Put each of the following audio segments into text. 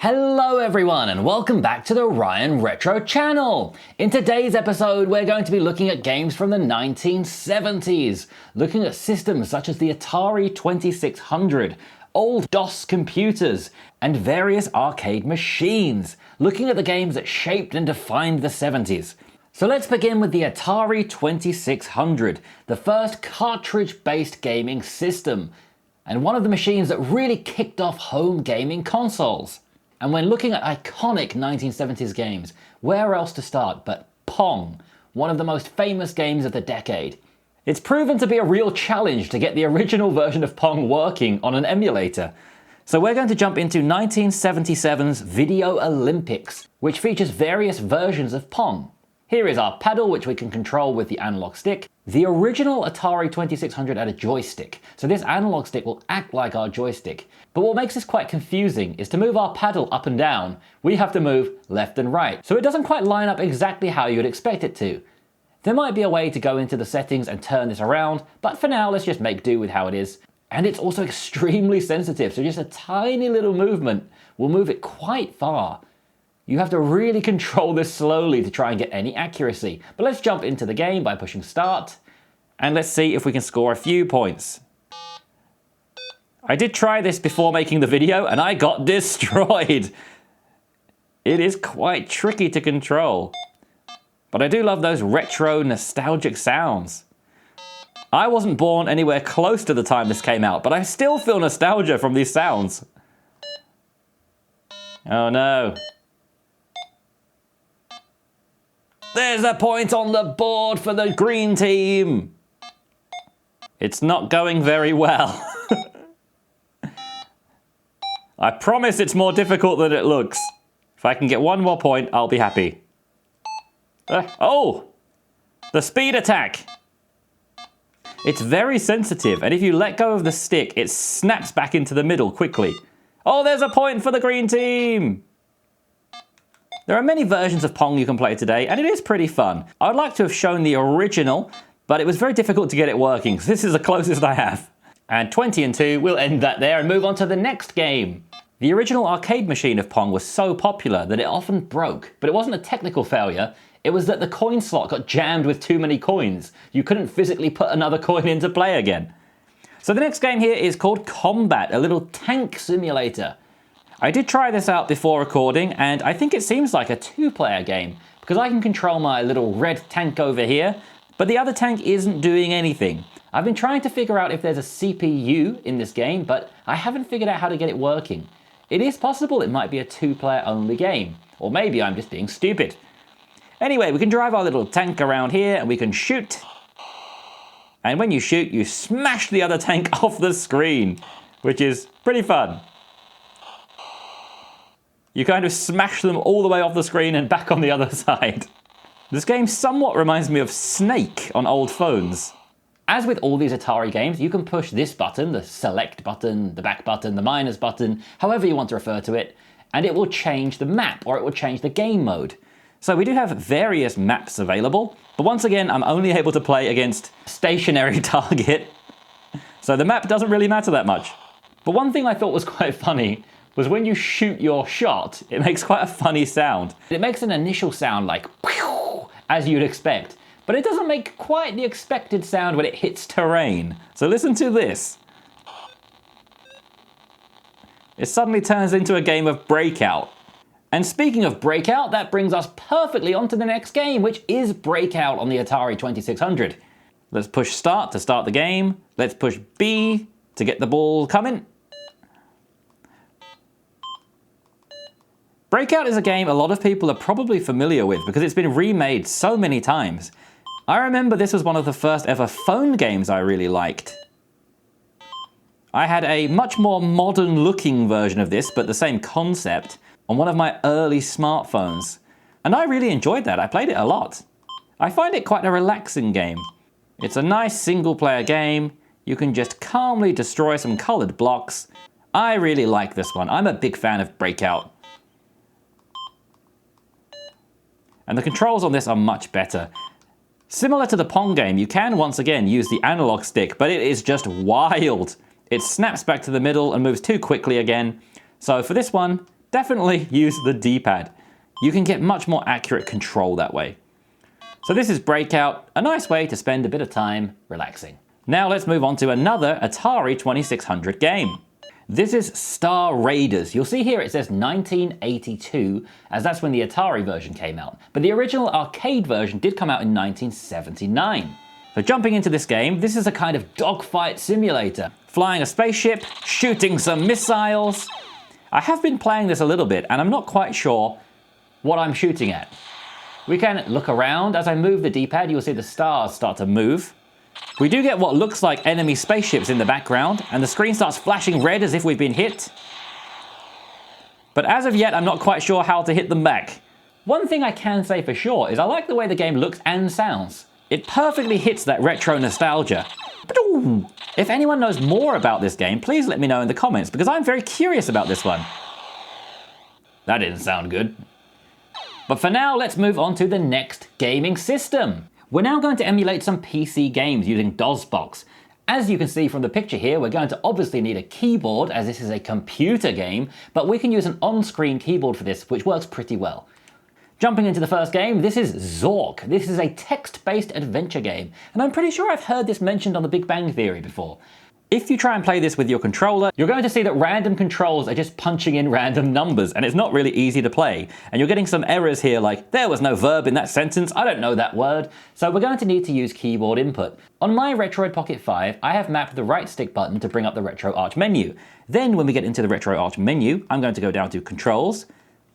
Hello everyone and welcome back to the Ryan Retro channel. In today's episode we're going to be looking at games from the 1970s, looking at systems such as the Atari 2600, old DOS computers, and various arcade machines, looking at the games that shaped and defined the 70s. So let's begin with the Atari 2600, the first cartridge-based gaming system, and one of the machines that really kicked off home gaming consoles. And when looking at iconic 1970s games, where else to start but Pong, one of the most famous games of the decade. It's proven to be a real challenge to get the original version of Pong working on an emulator. So we're going to jump into 1977's Video Olympics, which features various versions of Pong. Here is our paddle, which we can control with the analog stick. The original Atari 2600 had a joystick, so this analog stick will act like our joystick. But what makes this quite confusing is to move our paddle up and down, we have to move left and right. So it doesn't quite line up exactly how you'd expect it to. There might be a way to go into the settings and turn this around, but for now let's just make do with how it is. And it's also extremely sensitive, so just a tiny little movement will move it quite far. You have to really control this slowly to try and get any accuracy. But let's jump into the game by pushing start. And let's see if we can score a few points. I did try this before making the video and I got destroyed. It is quite tricky to control. But I do love those retro nostalgic sounds. I wasn't born anywhere close to the time this came out, but I still feel nostalgia from these sounds. Oh no. There's a point on the board for the green team. It's not going very well. I promise it's more difficult than it looks. If I can get one more point, I'll be happy. Oh! The speed attack! It's very sensitive, and if you let go of the stick, it snaps back into the middle quickly. Oh, there's a point for the green team! There are many versions of Pong you can play today, and it is pretty fun. I would like to have shown the original, but it was very difficult to get it working, so this is the closest I have. And 20 and 2, we'll end that there and move on to the next game. The original arcade machine of Pong was so popular that it often broke, but it wasn't a technical failure, it was that the coin slot got jammed with too many coins. You couldn't physically put another coin into play again. So the next game here is called Combat, a little tank simulator. I did try this out before recording, and I think it seems like a two-player game, because I can control my little red tank over here, but the other tank isn't doing anything. I've been trying to figure out if there's a CPU in this game, but I haven't figured out how to get it working. It is possible it might be a two-player only game, or maybe I'm just being stupid. Anyway, we can drive our little tank around here, and we can shoot. And when you shoot, you smash the other tank off the screen, which is pretty fun. You kind of smash them all the way off the screen and back on the other side. This game somewhat reminds me of Snake on old phones. As with all these Atari games, you can push this button, the select button, the back button, the minus button, however you want to refer to it, and it will change the map, or it will change the game mode. So we do have various maps available, but once again, I'm only able to play against stationary target, so the map doesn't really matter that much. But one thing I thought was quite funny was when you shoot your shot, it makes quite a funny sound. It makes an initial sound like pew, as you'd expect, but it doesn't make quite the expected sound when it hits terrain. So listen to this. It suddenly turns into a game of Breakout. And speaking of Breakout, that brings us perfectly onto the next game, which is Breakout on the Atari 2600. Let's push start to start the game. Let's push B to get the ball coming. Breakout is a game a lot of people are probably familiar with because it's been remade so many times. I remember this was one of the first ever phone games I really liked. I had a much more modern looking version of this, but the same concept, on one of my early smartphones. And I really enjoyed that, I played it a lot. I find it quite a relaxing game. It's a nice single player game, you can just calmly destroy some coloured blocks. I really like this one, I'm a big fan of Breakout. And the controls on this are much better. Similar to the Pong game, you can once again use the analog stick, but it is just wild. It snaps back to the middle and moves too quickly again. So for this one, definitely use the D-pad. You can get much more accurate control that way. So this is Breakout, a nice way to spend a bit of time relaxing. Now let's move on to another Atari 2600 game. This is Star Raiders. You'll see here it says 1982, as that's when the Atari version came out. But the original arcade version did come out in 1979. So jumping into this game, this is a kind of dogfight simulator. Flying a spaceship, shooting some missiles. I have been playing this a little bit, and I'm not quite sure what I'm shooting at. We can look around. As I move the D-pad, you'll see the stars start to move. We do get what looks like enemy spaceships in the background, and the screen starts flashing red as if we've been hit. But as of yet, I'm not quite sure how to hit them back. One thing I can say for sure is I like the way the game looks and sounds. It perfectly hits that retro nostalgia. If anyone knows more about this game, please let me know in the comments, because I'm very curious about this one. That didn't sound good. But for now, let's move on to the next gaming system. We're now going to emulate some PC games using DOSBox. As you can see from the picture here, we're going to obviously need a keyboard, as this is a computer game, but we can use an on-screen keyboard for this, which works pretty well. Jumping into the first game, this is Zork. This is a text-based adventure game, and I'm pretty sure I've heard this mentioned on The Big Bang Theory before. If you try and play this with your controller, you're going to see that random controls are just punching in random numbers, and it's not really easy to play. And you're getting some errors here like, there was no verb in that sentence, I don't know that word. So we're going to need to use keyboard input. On my Retroid Pocket 5, I have mapped the right stick button to bring up the RetroArch menu. Then when we get into the RetroArch menu, I'm going to go down to Controls,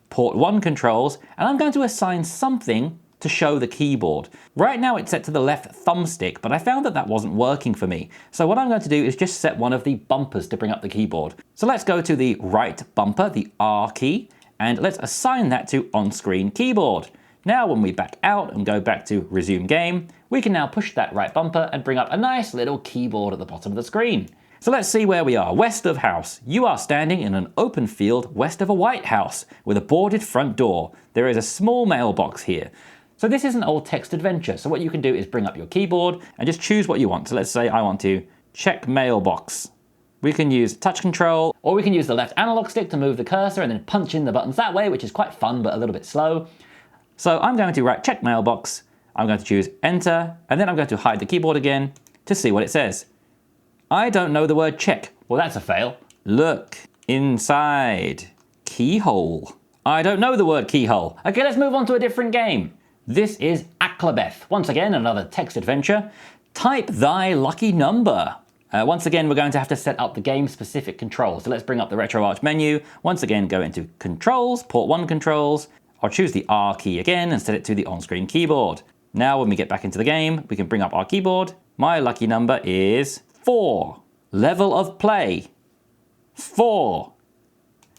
Port 1 Controls, and I'm going to assign something to show the keyboard. Right now it's set to the left thumbstick, but I found that that wasn't working for me. So what I'm going to do is just set one of the bumpers to bring up the keyboard. So let's go to the right bumper, the R key, and let's assign that to on-screen keyboard. Now when we back out and go back to resume game, we can now push that right bumper and bring up a nice little keyboard at the bottom of the screen. So let's see where we are. West of house. You are standing in an open field west of a white house with a boarded front door. There is a small mailbox here. So this is an old text adventure. So what you can do is bring up your keyboard and just choose what you want. So let's say I want to check mailbox. We can use touch control, or we can use the left analog stick to move the cursor and then punch in the buttons that way, which is quite fun, but a little bit slow. So I'm going to write check mailbox. I'm going to choose enter, and then I'm going to hide the keyboard again to see what it says. I don't know the word check. Well, that's a fail. Look inside keyhole. I don't know the word keyhole. Okay, let's move on to a different game. This is Aklabeth. Once again, another text adventure. Type thy lucky number. Once again, we're going to have to set up the game-specific controls. So let's bring up the RetroArch menu. Once again, go into Controls, Port 1 Controls. I'll choose the R key again and set it to the on-screen keyboard. Now, when we get back into the game, we can bring up our keyboard. My lucky number is 4. Level of play, 4.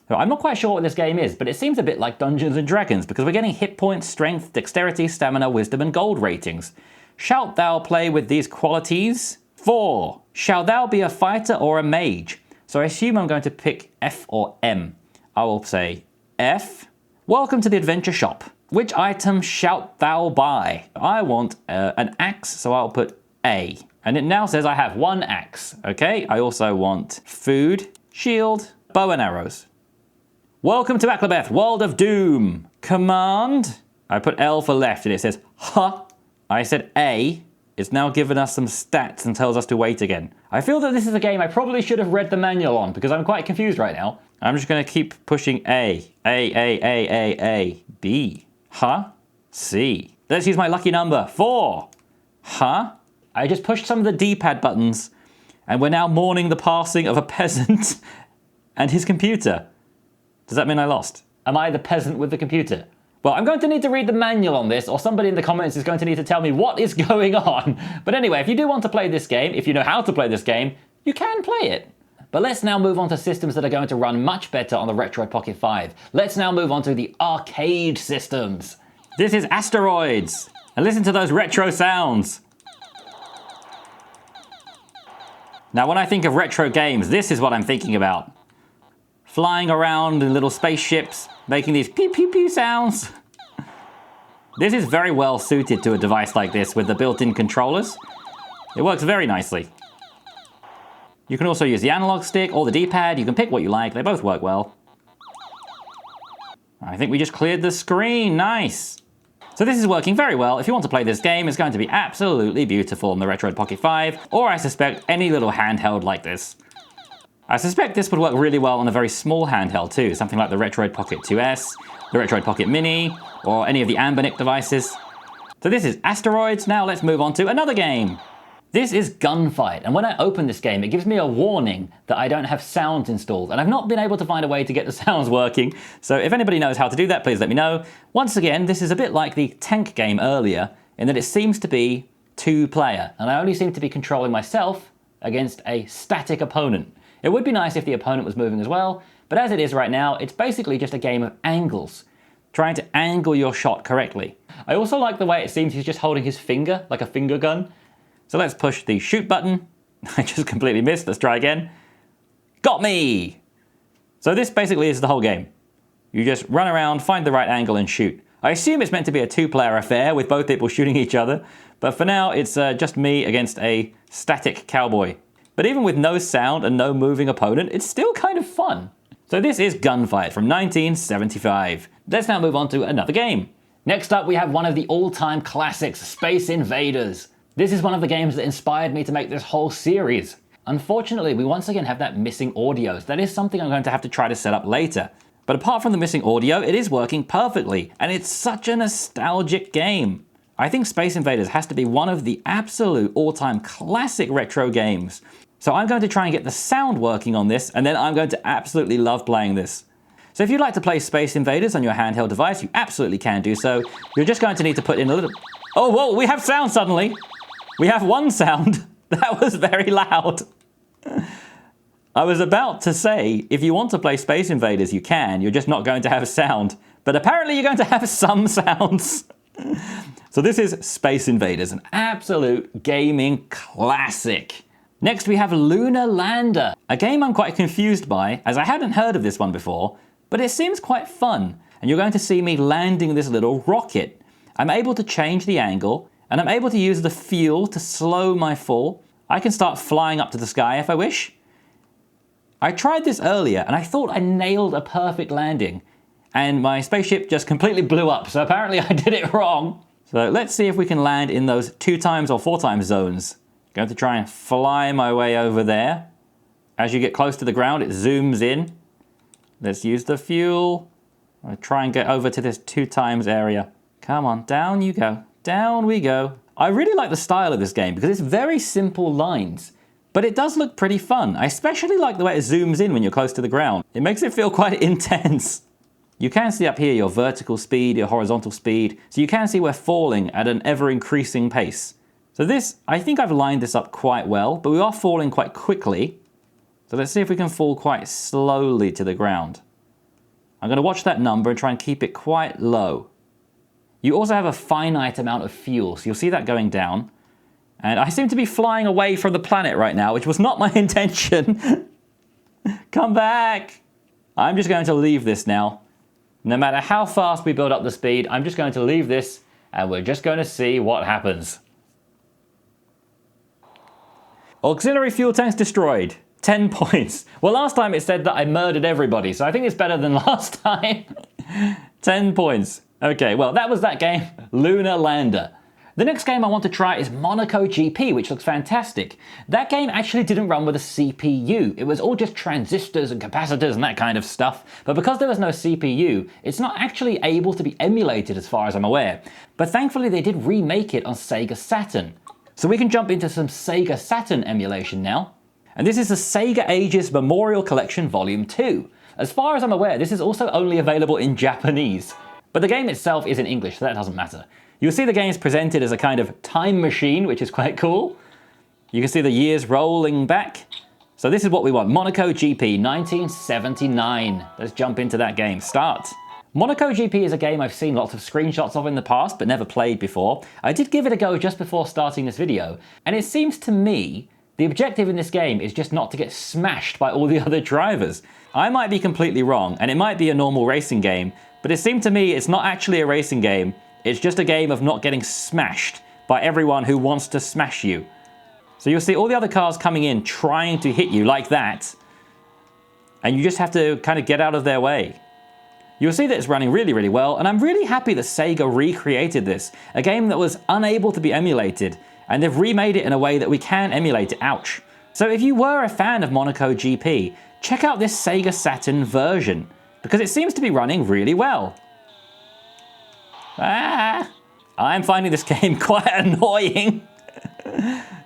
So I'm not quite sure what this game is, but it seems a bit like Dungeons & Dragons because we're getting hit points, strength, dexterity, stamina, wisdom, and gold ratings. Shalt thou play with these qualities? 4. Shall thou be a fighter or a mage? So I assume I'm going to pick F or M. I will say F. Welcome to the adventure shop. Which item shalt thou buy? I want an axe, so I'll put A. And it now says I have 1 axe. Okay, I also want food, shield, bow and arrows. Welcome to Aklabeth, World of Doom. Command. I put L for left and it says, huh. I said A. It's now given us some stats and tells us to wait again. I feel that this is a game I probably should have read the manual on because I'm quite confused right now. I'm just going to keep pushing A. A. B. Huh. C. Let's use my lucky number. 4. Huh. I just pushed some of the D-pad buttons and we're now mourning the passing of a peasant and his computer. Does that mean I lost? Am I the peasant with the computer? Well, I'm going to need to read the manual on this, or somebody in the comments is going to need to tell me what is going on. But anyway, if you do want to play this game, if you know how to play this game, you can play it. But let's now move on to systems that are going to run much better on the Retroid Pocket 5. Let's now move on to the arcade systems. This is Asteroids. And listen to those retro sounds. Now, when I think of retro games, this is what I'm thinking about. Flying around in little spaceships, making these pew pew pew sounds. This is very well suited to a device like this with the built-in controllers. It works very nicely. You can also use the analog stick or the D-pad. You can pick what you like. They both work well. I think we just cleared the screen. Nice. So this is working very well. If you want to play this game, it's going to be absolutely beautiful on the Retroid Pocket 5, or I suspect any little handheld like this. I suspect this would work really well on a very small handheld too, something like the Retroid Pocket 2S, the Retroid Pocket Mini, or any of the Ambernic devices. So this is Asteroids. Now let's move on to another game. This is Gunfight, and when I open this game, it gives me a warning that I don't have sounds installed, and I've not been able to find a way to get the sounds working, so if anybody knows how to do that, please let me know. Once again, this is a bit like the tank game earlier, in that it seems to be two-player, and I only seem to be controlling myself against a static opponent. It would be nice if the opponent was moving as well, but as it is right now, it's basically just a game of angles, trying to angle your shot correctly. I also like the way it seems he's just holding his finger, like a finger gun. So let's push the shoot button. I just completely missed. Let's try again. Got me! So this basically is the whole game. You just run around, find the right angle and shoot. I assume it's meant to be a two-player affair with both people shooting each other, but for now it's just me against a static cowboy. But even with no sound and no moving opponent, it's still kind of fun. So this is Gunfight from 1975. Let's now move on to another game. Next up, we have one of the all-time classics, Space Invaders. This is one of the games that inspired me to make this whole series. Unfortunately, we once again have that missing audio. So that is something I'm going to have to try to set up later. But apart from the missing audio, it is working perfectly, and it's such a nostalgic game. I think Space Invaders has to be one of the absolute all-time classic retro games. So I'm going to try and get the sound working on this, and then I'm going to absolutely love playing this. So if you'd like to play Space Invaders on your handheld device, you absolutely can do so. You're just going to need to put in a little... Oh, whoa, we have sound suddenly! We have one sound. That was very loud. I was about to say, if you want to play Space Invaders, you can. You're just not going to have sound. But apparently you're going to have some sounds. So this is Space Invaders, an absolute gaming classic. Next we have Lunar Lander, a game I'm quite confused by, as I hadn't heard of this one before, but it seems quite fun. And you're going to see me landing this little rocket. I'm able to change the angle, and I'm able to use the fuel to slow my fall. I can start flying up to the sky if I wish. I tried this earlier and I thought I nailed a perfect landing, and my spaceship just completely blew up, so apparently I did it wrong. So let's see if we can land in those 2x or 4x zones. Going to try and fly my way over there. As you get close to the ground, it zooms in. Let's use the fuel. I'll try and get over to this 2x area. Come on, down you go. Down we go. I really like the style of this game because it's very simple lines, but it does look pretty fun. I especially like the way it zooms in when you're close to the ground. It makes it feel quite intense. You can see up here your vertical speed, your horizontal speed, so you can see we're falling at an ever-increasing pace. So this, I think I've lined this up quite well, but we are falling quite quickly. So let's see if we can fall quite slowly to the ground. I'm going to watch that number and try and keep it quite low. You also have a finite amount of fuel, so you'll see that going down. And I seem to be flying away from the planet right now, which was not my intention. Come back! I'm just going to leave this now. No matter how fast we build up the speed, I'm just going to leave this, and we're just going to see what happens. Auxiliary fuel tanks destroyed. 10 points. Well, last time it said that I murdered everybody, so I think it's better than last time. 10 points. Okay, well, that was that game, Lunar Lander. The next game I want to try is Monaco GP, which looks fantastic. That game actually didn't run with a CPU. It was all just transistors and capacitors and that kind of stuff. But because there was no CPU, it's not actually able to be emulated as far as I'm aware. But thankfully they did remake it on Sega Saturn. So we can jump into some Sega Saturn emulation now. And this is the Sega Ages Memorial Collection Volume 2. As far as I'm aware, this is also only available in Japanese. But the game itself is in English, so that doesn't matter. You'll see the game is presented as a kind of time machine, which is quite cool. You can see the years rolling back. So this is what we want, Monaco GP 1979. Let's jump into that game. Start. Monaco GP is a game I've seen lots of screenshots of in the past, but never played before. I did give it a go just before starting this video, and it seems to me the objective in this game is just not to get smashed by all the other drivers. I might be completely wrong, and it might be a normal racing game, but it seemed to me it's not actually a racing game. It's just a game of not getting smashed by everyone who wants to smash you. So you'll see all the other cars coming in trying to hit you like that, and you just have to kind of get out of their way. You'll see that it's running really, really well, and I'm really happy that Sega recreated this, a game that was unable to be emulated, and they've remade it in a way that we can emulate it, ouch. So if you were a fan of Monaco GP, check out this Sega Saturn version, because it seems to be running really well. I'm finding this game quite annoying.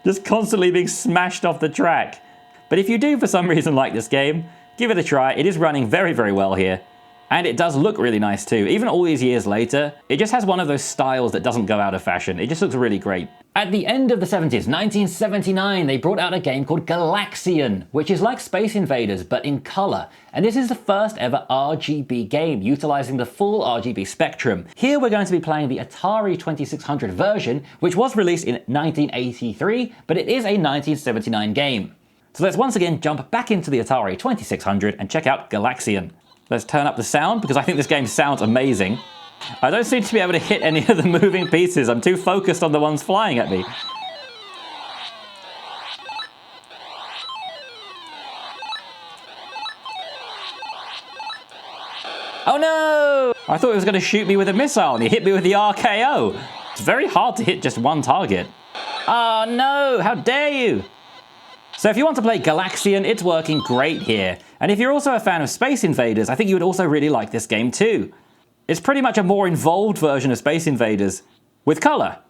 Just constantly being smashed off the track. But if you do for some reason like this game, give it a try. It is running very, very well here. And it does look really nice too. Even all these years later, it just has one of those styles that doesn't go out of fashion. It just looks really great. At the end of the 70s, 1979, they brought out a game called Galaxian, which is like Space Invaders, but in color. And this is the first ever RGB game, utilizing the full RGB spectrum. Here we're going to be playing the Atari 2600 version, which was released in 1983, but it is a 1979 game. So let's once again jump back into the Atari 2600 and check out Galaxian. Let's turn up the sound, because I think this game sounds amazing. I don't seem to be able to hit any of the moving pieces. I'm too focused on the ones flying at me. Oh no! I thought it was going to shoot me with a missile, and he hit me with the RKO. It's very hard to hit just one target. Oh no! How dare you! So if you want to play Galaxian, it's working great here. And if you're also a fan of Space Invaders, I think you would also really like this game too. It's pretty much a more involved version of Space Invaders, with color.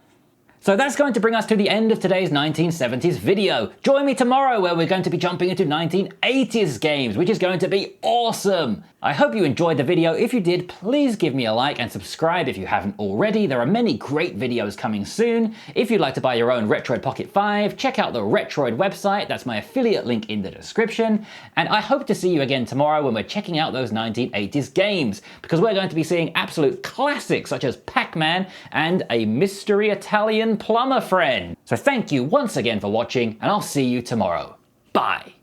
So that's going to bring us to the end of today's 1970s video. Join me tomorrow where we're going to be jumping into 1980s games, which is going to be awesome. I hope you enjoyed the video. If you did, please give me a like and subscribe if you haven't already. There are many great videos coming soon. If you'd like to buy your own Retroid Pocket 5, check out the Retroid website. That's my affiliate link in the description. And I hope to see you again tomorrow when we're checking out those 1980s games, because we're going to be seeing absolute classics such as Pacman and a mystery Italian plumber friend. So thank you once again for watching, and I'll see you tomorrow. Bye.